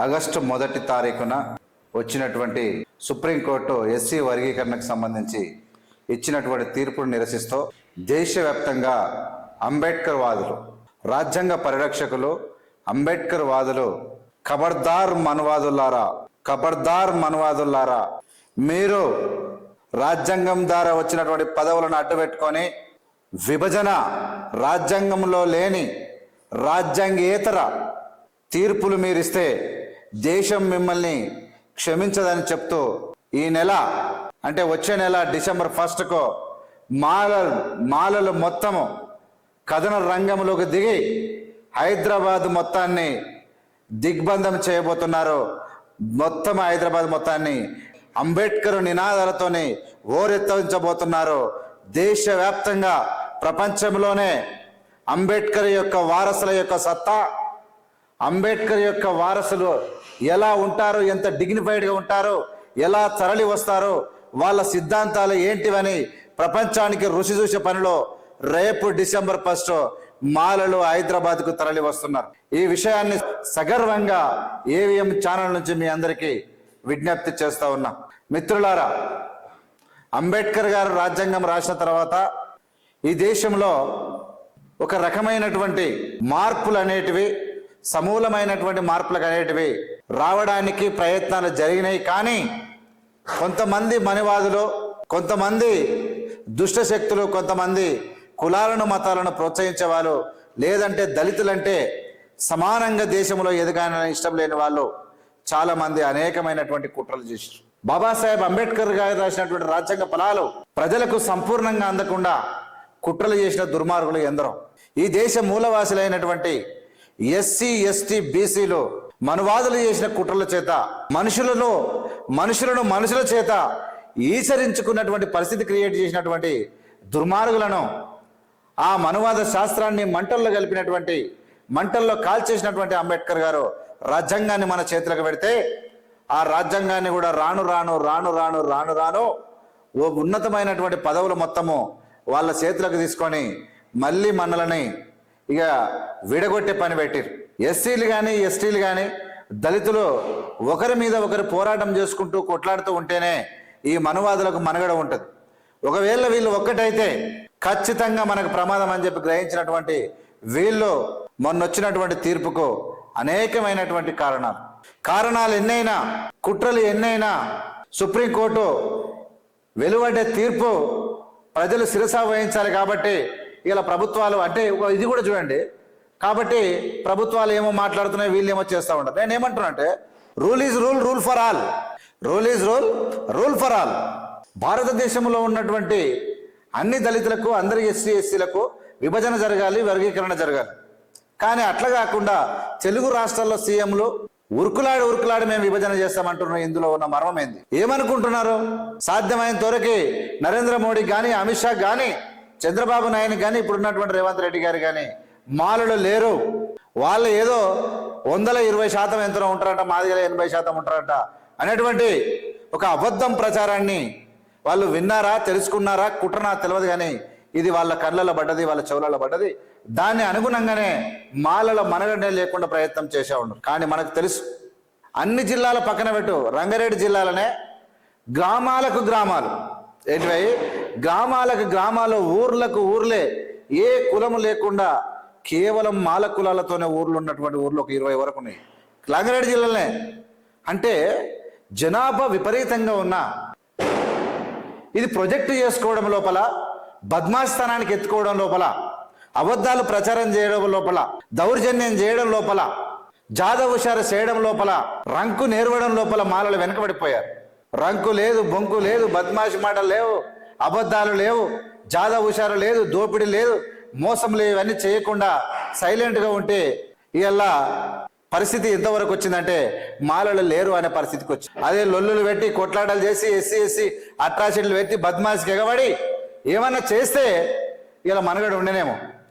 August 1వ తారీఖున వచ్చినటువంటి సుప్రీంకోర్టు ఎస్సీ వర్గీకరణకు సంబంధించి ఇచ్చినటువంటి తీర్పును నిరసిస్తూ దేశవ్యాప్తంగా అంబేద్కర్ వాదులు, రాజ్యాంగ పరిరక్షకులు, అంబేద్కర్ వాదులు ఖబర్దార్ మనవాదులారా, ఖబర్దార్ మనవాదులారా, మీరు రాజ్యాంగం ద్వారా వచ్చినటువంటి పదవులను అడ్డుపెట్టుకొని విభజన, రాజ్యాంగంలో లేని రాజ్యాంగేతర తీర్పులు మీరిస్తే దేశం మిమ్మల్ని క్షమించదని చెప్తూ ఈ నెల అంటే వచ్చే నెల డిసెంబర్ 1కు మాలలు మొత్తము కథన రంగంలోకి దిగి హైదరాబాద్ మొత్తాన్ని దిగ్బంధం చేయబోతున్నారు. మొత్తం హైదరాబాద్ మొత్తాన్ని అంబేద్కర్ నినాదాలతోని ఓరెత్తించబోతున్నారు. దేశవ్యాప్తంగా ప్రపంచంలోనే అంబేద్కర్ యొక్క వారసుల యొక్క సత్తా, అంబేద్కర్ యొక్క వారసులు ఎలా ఉంటారు, ఎంత డిగ్నిఫైడ్గా ఉంటారు, ఎలా తరలి వస్తారు, వాళ్ళ సిద్ధాంతాలు ఏంటివని ప్రపంచానికి రుచి చూసే పనిలో రేపు డిసెంబర్ 1 మాలలు హైదరాబాద్కు తరలి వస్తున్నారు. ఈ విషయాన్ని సగర్వంగా ఏవిఎం ఛానల్ నుంచి మీ అందరికీ విజ్ఞప్తి చేస్తూ ఉన్నాం. మిత్రులారా, అంబేద్కర్ గారు రాజ్యాంగం రాసిన తర్వాత ఈ దేశంలో ఒక రకమైనటువంటి మార్పులు అనేటివి, సమూలమైనటువంటి మార్పులు అనేటివి రావడానికి ప్రయత్నాలు జరిగినాయి. కానీ కొంతమంది మనివాదులు, కొంతమంది దుష్ట శక్తులు, కొంతమంది కులాలను మతాలను ప్రోత్సహించే వాళ్ళు, లేదంటే దళితులంటే సమానంగా దేశంలో ఎదగాలని ఇష్టం లేని వాళ్ళు చాలామంది అనేకమైనటువంటి కుట్రలు చేశారు. బాబాసాహెబ్ అంబేద్కర్ గారు రాసినటువంటి రాజ్యాంగ ఫలాలు ప్రజలకు సంపూర్ణంగా అందకుండా కుట్రలు చేసిన దుర్మార్గులు ఎందరో. ఈ దేశ మూలవాసులైనటువంటి ఎస్సీ, ఎస్టీ, బీసీలు మనువాదులు చేసిన కుట్రల చేత మనుషుల చేత ఈసరించుకున్నటువంటి పరిస్థితి క్రియేట్ చేసినటువంటి దుర్మార్గులను, ఆ మనువాద శాస్త్రాన్ని మంటల్లో కాల్చేసినటువంటి అంబేద్కర్ గారు రాజ్యాంగాన్ని మన చేతులకు పెడితే ఆ రాజ్యాంగాన్ని కూడా రాను రాను ఓ ఉన్నతమైనటువంటి పదవులు మొత్తము వాళ్ళ చేతులకు తీసుకొని మళ్ళీ మనలని ఇక విడగొట్టే పని పెట్టారు. ఎస్సీలు కానీ, ఎస్టీలు కానీ, దళితులు ఒకరి మీద ఒకరు పోరాటం చేసుకుంటూ కొట్లాడుతూ ఉంటేనే ఈ మనువాదులకు మనుగడ ఉంటుంది. ఒకవేళ వీళ్ళు ఒక్కటైతే ఖచ్చితంగా మనకు ప్రమాదం అని చెప్పి గ్రహించినటువంటి వీళ్ళు మొన్నొచ్చినటువంటి తీర్పుకు అనేకమైనటువంటి కారణాలు ఎన్నైనా, కుట్రలు ఎన్నైనా, సుప్రీంకోర్టు వెలువడ్డే తీర్పు ప్రజలు శిరస వహించాలి. కాబట్టి ఇలా ప్రభుత్వాలు అంటే ఇది కూడా చూడండి, కాబట్టి ప్రభుత్వాలు ఏమో మాట్లాడుతున్నాయి, వీళ్ళు ఏమో చేస్తూ ఉంటారు. నేను ఏమంటున్నా అంటే rule is rule, rule for all, rule is rule, rule for all. భారతదేశంలో ఉన్నటువంటి అన్ని దళితులకు, అందరి ఎస్సీ ఎస్సీలకు విభజన జరగాలి, వర్గీకరణ జరగాలి. కానీ అట్లా కాకుండా తెలుగు రాష్ట్రాల్లో సీఎంలు ఉరుకులాడి మేము విభజన చేస్తామంటున్నాం. ఇందులో ఉన్న మర్మం ఏంది? ఏమనుకుంటున్నారు? సాధ్యమైన త్వరకి నరేంద్ర మోడీ కానీ, అమిత్ షా కానీ, చంద్రబాబు నాయుడు కానీ, ఇప్పుడున్నటువంటి రేవంత్ రెడ్డి గారు కానీ మాలలు లేరు, వాళ్ళు ఏదో 120% ఎంతలో ఉంటారట, మాది 80% ఉంటారట అనేటువంటి ఒక అబద్ధం ప్రచారాన్ని వాళ్ళు విన్నారా, తెలుసుకున్నారా, కుట్రనా తెలియదు. కానీ ఇది వాళ్ళ కళ్ళలో పడ్డది, వాళ్ళ చెవులలో పడ్డది. దాన్ని అనుగుణంగానే మాలల మనగడే లేకుండా ప్రయత్నం చేసే ఉన్నారు. కానీ మనకు తెలుసు, అన్ని జిల్లాల పక్కన పెట్టు, రంగారెడ్డి జిల్లాలోనే గ్రామాలకు గ్రామాలు ఏంటివై, గ్రామాలకు గ్రామాలు, ఊర్లకు ఊర్లే, ఏ కులము లేకుండా కేవలం మాల కులాలతోనే ఊర్లు ఉన్నటువంటి ఊర్లు ఒక 20 వరకు ఉన్నాయి రంగారెడ్డి జిల్లాలోనే. అంటే జనాభా విపరీతంగా ఉన్నా ఇది ప్రొజెక్ట్ చేసుకోవడం లోపల, బద్మాస్థానానికి ఎత్తుకోవడం లోపల, అబద్ధాలు ప్రచారం చేయడం లోపల, దౌర్జన్యం చేయడం లోపల, జాదవ్ హుషారు చేయడం లోపల, రంకు నేర్వడం లోపల మాలలు వెనకబడిపోయారు. రంకు లేదు, బొంకు లేదు, బద్మాషి మాటలు లేవు, అబద్ధాలు లేవు, జాదవ్ హుషారు లేదు, దోపిడీ లేదు, మోసం లేవు. ఇవన్నీ చేయకుండా సైలెంట్గా ఉంటే ఇవాళ పరిస్థితి ఎంతవరకు వచ్చిందంటే మాలలు లేరు అనే పరిస్థితికి వచ్చింది. అదే లొల్లులు పెట్టి కొట్లాటలు చేసి ఎస్సీ అట్రాసిటీలు పెట్టి బద్మాషికి ఎగబడి ఏమన్నా చేస్తే ఇలా మనగడ ఉండనేమో.